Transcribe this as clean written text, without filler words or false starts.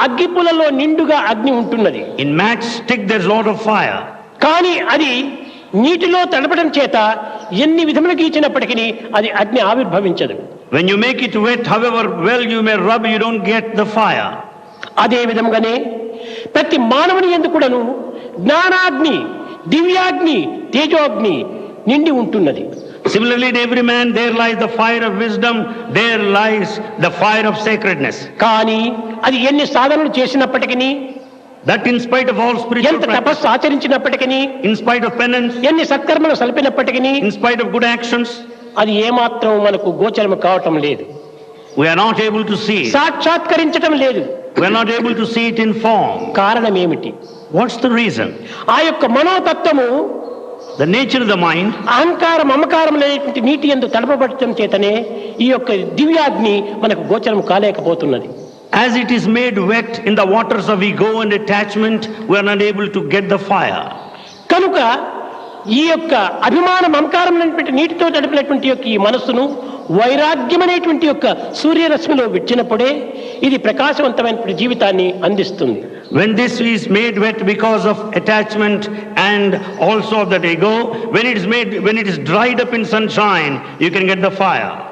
అగ్గిపులలో నిండుగా అగ్ని ఉంటున్నది. In matchstick there's a lot of fire. కానీ అది నీటిలో తడపడం చేత ఎన్ని విధములు గీచినప్పటికీ అది అగ్ని ఆవిర్భవించదు. When you make it wet, however well you may rub, you don't get the fire. అదే విధంగానే ప్రతి మానవుని యందు కూడాను జ్ఞానాగ్ని, దివ్యాగ్ని, తేజోగ్ని నిండి ఉంటున్నది. Similarly, in every man there lies the fire of wisdom, there lies the fire of sacredness. కానీ అది ఎన్ని సాధనలు చేసినప్పటికీ, That in spite of all spiritual ఎంత practice, తపస్సు ఆచరించినప్పటికీ, in spite of penance, ఎన్ని సత్కర్మలు సల్పినప్పటికీ in spite of good actions, అది ఏమాత్రం మనకు గోచరం కావటం లేదు. we are not able to see it. సాక్షాత్కరించటం లేదు. We are not able to see it in form. కారణం ఏమిటి? What's the reason? ఆ యొక్క మనోతత్వము The nature of the mind, అహంకార మమకారం అనేటువంటి నీటి యందు తడపబడటం చేతనే ఈ యొక్క దివ్యాగ్ని మనకు గోచరం కాలేకపోతున్నది. as it is made wet in the waters of ego and attachment, we are not able to get the fire. కనుక ఈ యొక్క అభిమాన మమకారం అనేటువంటి నీటితో తడిపినటువంటి యొక్క ఈ మనస్సును వైరాగ్యం అనేటువంటి యొక్క సూర్యరశ్మిలో విడిచినప్పుడే ఇది ప్రకాశవంతమైనటువంటి జీవితాన్ని అందిస్తుంది. When this is made wet because of attachment and also of that ego, when it is dried up in sunshine, you can get the fire.